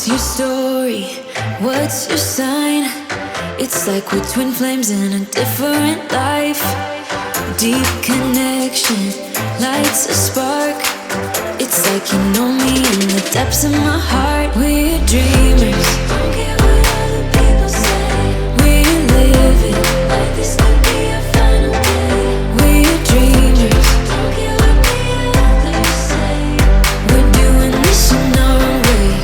What's your story? What's your sign? It's like we're twin flames in a different life. Deep connection lights a spark. It's like you know me in the depths of my heart. We're dreamers, don't care what other people say. We're living like this could be our final day. We're dreamers, don't care what the others say. We're doing this in our own way.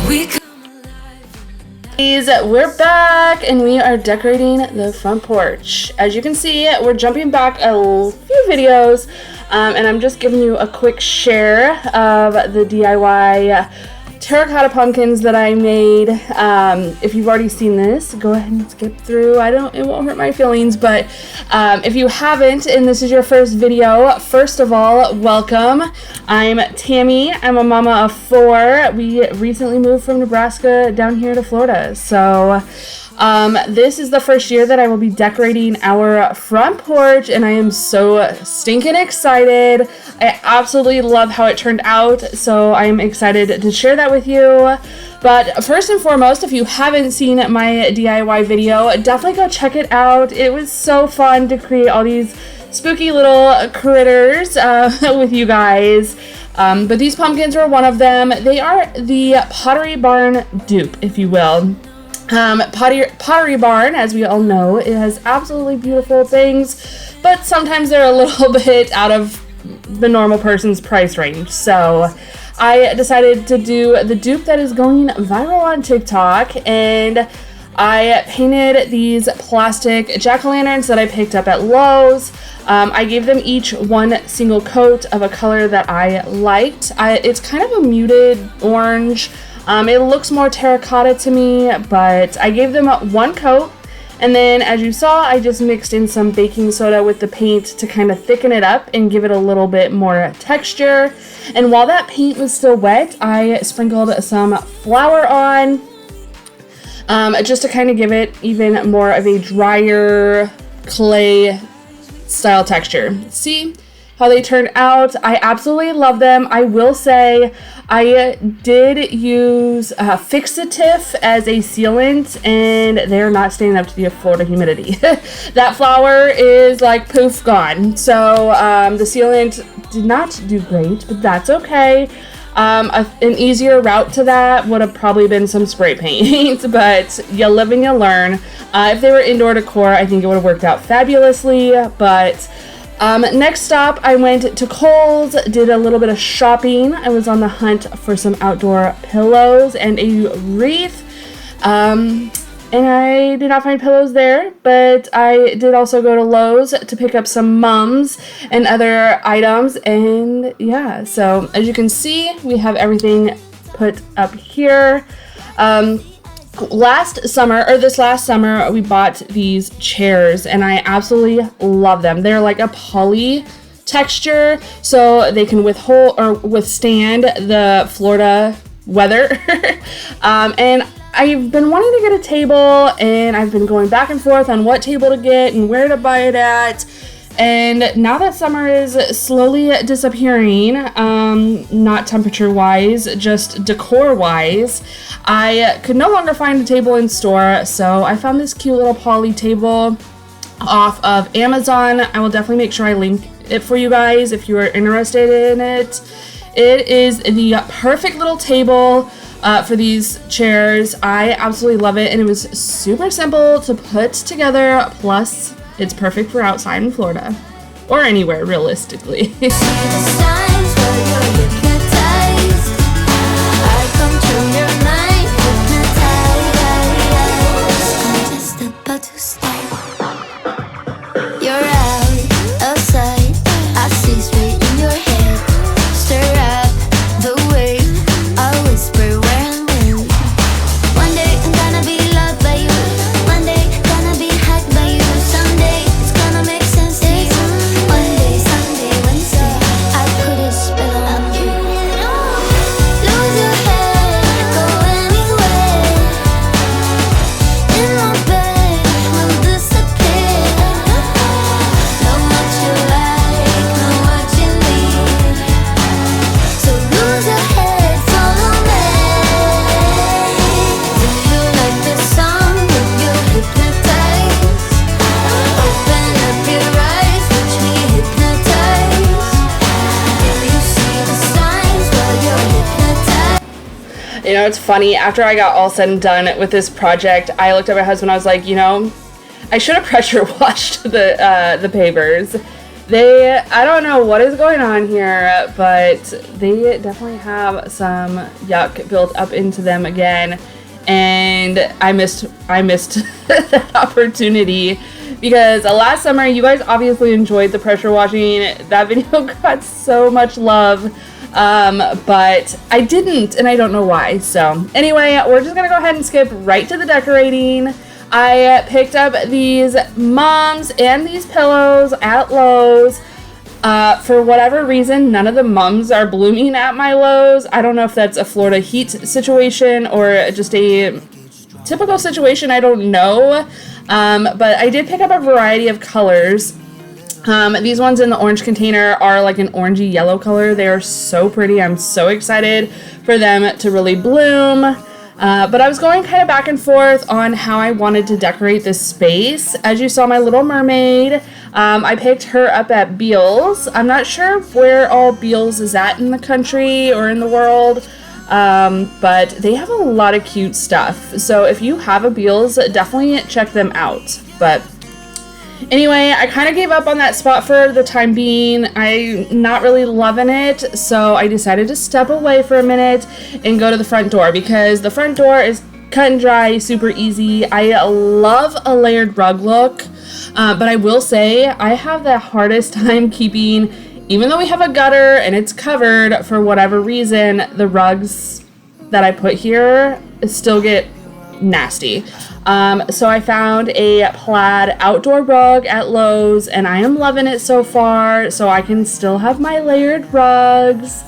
We come alive. We're back and we are decorating the front porch. As you can see, we're jumping back a few videos. And I'm just giving you a quick share of the DIY terracotta pumpkins that I made. If you've already seen this, go ahead and skip through. It won't hurt my feelings, but if you haven't and this is your first video, first of all, welcome. I'm Tammy. I'm a mama of 4. We recently moved from Nebraska down here to Florida. So this is the first year that I will be decorating our front porch, and I am so stinking excited. I absolutely love how it turned out, so I'm excited to share that with you. But first and foremost, if you haven't seen my DIY video, definitely go check it out. It was so fun to create all these spooky little critters with you guys. But these pumpkins were one of them. They are the Pottery Barn dupe, if you will. Pottery Barn, as we all know, it has absolutely beautiful things, but sometimes they're a little bit out of the normal person's price range. So I decided to do the dupe that is going viral on TikTok, and I painted these plastic jack-o'-lanterns that I picked up at Lowe's. I gave them each one single coat of a color that I liked. It's kind of a muted orange. It looks more terracotta to me, but I gave them one coat, and then as you saw, I just mixed in some baking soda with the paint to kind of thicken it up and give it a little bit more texture. And while that paint was still wet, I sprinkled some flour on, just to kind of give it even more of a drier clay style texture. See how they turned out? I absolutely love them. I will say I did use Fixative as a sealant, and they're not staying up to the Florida humidity. That flour is like poof gone. So the sealant did not do great, but that's okay. An easier route to that would have probably been some spray paint, but you live and you learn. If they were indoor decor, I think it would have worked out fabulously, but next stop, I went to Kohl's, did a little bit of shopping. I was on the hunt for some outdoor pillows and a wreath. And I did not find pillows there, but I did also go to Lowe's to pick up some mums and other items. And yeah, so as you can see, we have everything put up here. This last summer, we bought these chairs, and I absolutely love them. They're like a poly texture, so they can withstand the Florida weather. And I've been wanting to get a table, and I've been going back and forth on what table to get and where to buy it at. And now that summer is slowly disappearing, not temperature-wise, just decor-wise, I could no longer find a table in store, so I found this cute little poly table off of Amazon. I will definitely make sure I link it for you guys if you are interested in it. It is the perfect little table for these chairs. I absolutely love it, and it was super simple to put together, plus it's perfect for outside in Florida, or anywhere, realistically. know, it's funny. After I got all said and done with this project, I looked at my husband. I was like, you know, I should have pressure washed the pavers. I don't know what is going on here, but they definitely have some yuck built up into them again. And I missed that opportunity because last summer you guys obviously enjoyed the pressure washing. That video got so much love, but I didn't, and I don't know why. So anyway, we're just gonna go ahead and skip right to the decorating. I picked up these mums and these pillows at Lowe's. For whatever reason, none of the mums are blooming at my Lowe's. I don't know if that's a Florida heat situation or just a typical situation. I don't know. But I did pick up a variety of colors. These ones in the orange container are like an orangey yellow color. They are so pretty. I'm so excited for them to really bloom. But I was going kind of back and forth on how I wanted to decorate this space. As you saw, my little mermaid, I picked her up at Beal's. I'm not sure where all Beal's is at in the country or in the world, but they have a lot of cute stuff. So if you have a Beal's, definitely check them out. But anyway, I kind of gave up on that spot for the time being. I'm not really loving it, so I decided to step away for a minute and go to the front door because the front door is cut and dry, super easy. I love a layered rug look, but I will say I have the hardest time keeping, even though we have a gutter and it's covered for whatever reason, the rugs that I put here still get nasty. So I found a plaid outdoor rug at Lowe's and I am loving it so far, so I can still have my layered rugs.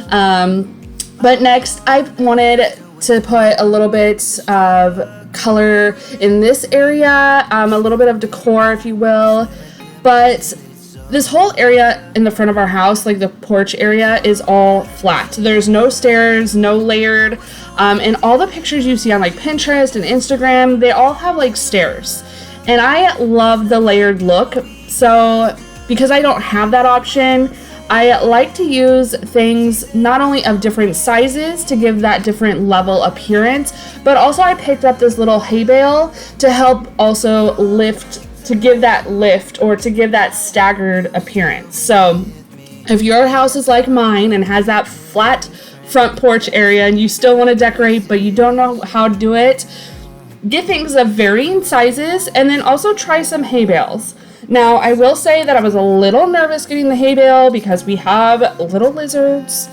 But next I wanted to put a little bit of color in this area, a little bit of decor, if you will. But this whole area in the front of our house, like the porch area, is all flat. There's no stairs, no layered, and all the pictures you see on like Pinterest and Instagram, they all have like stairs. And I love the layered look, so because I don't have that option, I like to use things not only of different sizes to give that different level appearance, but also I picked up this little hay bale to help also to give that lift or to give that staggered appearance. So if your house is like mine and has that flat front porch area and you still want to decorate but you don't know how to do it, get things of varying sizes and then also try some hay bales. Now, I will say that I was a little nervous getting the hay bale because we have little lizards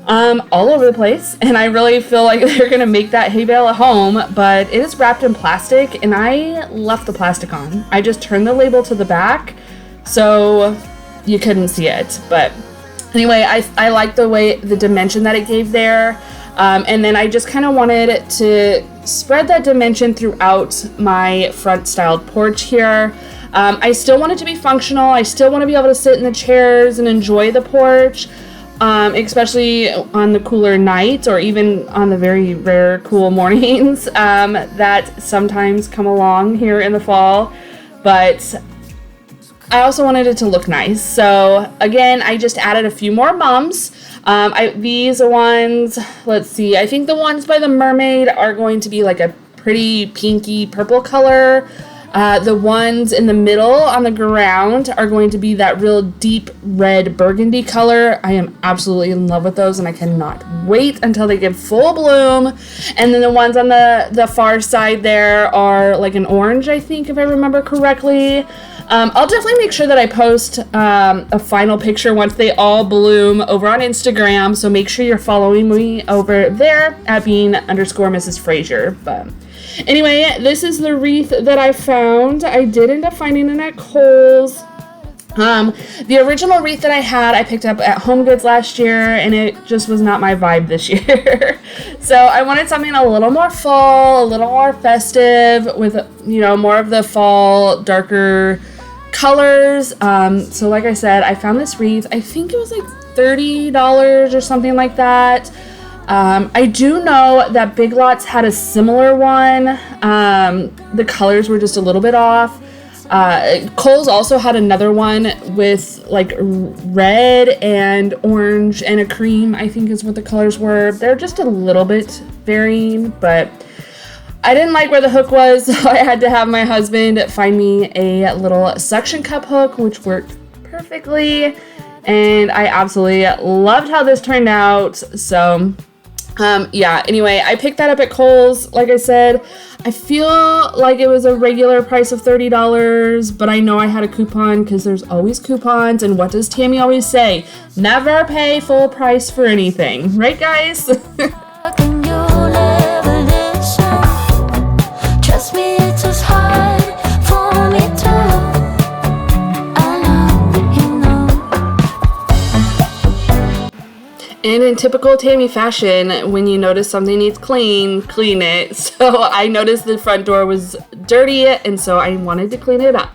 all over the place, and I really feel like they're gonna make that hay bale at home, but it is wrapped in plastic, and I left the plastic on. I just turned the label to the back, so you couldn't see it. But anyway, I like the dimension that it gave there, and then I just kind of wanted to spread that dimension throughout my front styled porch here. I still want it to be functional. I still want to be able to sit in the chairs and enjoy the porch, especially on the cooler nights or even on the very rare cool mornings that sometimes come along here in the fall. But I also wanted it to look nice. So again, I just added a few more mums. These ones, let's see, I think the ones by the mermaid are going to be like a pretty pinky purple color. The ones in the middle on the ground are going to be that real deep red burgundy color. I am absolutely in love with those and I cannot wait until they give full bloom. And then the ones on the far side there are like an orange, I think, if I remember correctly. I'll definitely make sure that I post a final picture once they all bloom over on Instagram. So make sure you're following me over there at being_Mrs. Frazier. But anyway, this is the wreath that I found. I did end up finding it at Kohl's. The original wreath that I had, I picked up at Home Goods last year, and it just was not my vibe this year. So I wanted something a little more fall, a little more festive, with, you know, more of the fall, darker colors. So like I said, I found this wreath. I think it was like $30 or something like that. I do know that Big Lots had a similar one. The colors were just a little bit off. Kohl's also had another one with like red and orange and a cream, I think is what the colors were. They're just a little bit varying, but I didn't like where the hook was, so I had to have my husband find me a little suction cup hook, which worked perfectly, and I absolutely loved how this turned out. So yeah, anyway, I picked that up at Kohl's. Like I said, I feel like it was a regular price of $30, but I know I had a coupon because there's always coupons. And what does Tammy always say? Never pay full price for anything. Right, guys? Trust me, it's as hard for me to. And in typical Tammy fashion, when you notice something needs clean it. So I noticed the front door was dirty, and so I wanted to clean it up.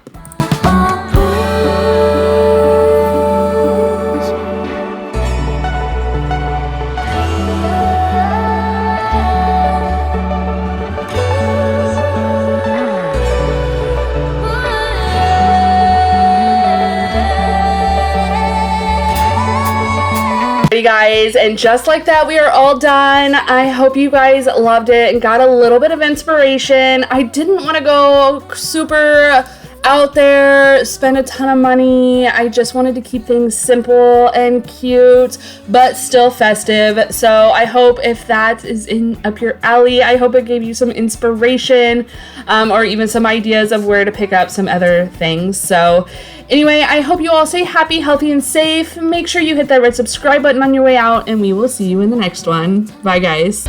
Guys, and just like that, we are all done. I hope you guys loved it and got a little bit of inspiration. I didn't want to go super out there, spend a ton of money. I just wanted to keep things simple and cute, but still festive. So I hope if that is up your alley, I hope it gave you some inspiration, or even some ideas of where to pick up some other things. So anyway, I hope you all stay happy, healthy, and safe. Make sure you hit that red subscribe button on your way out, and we will see you in the next one. Bye, guys.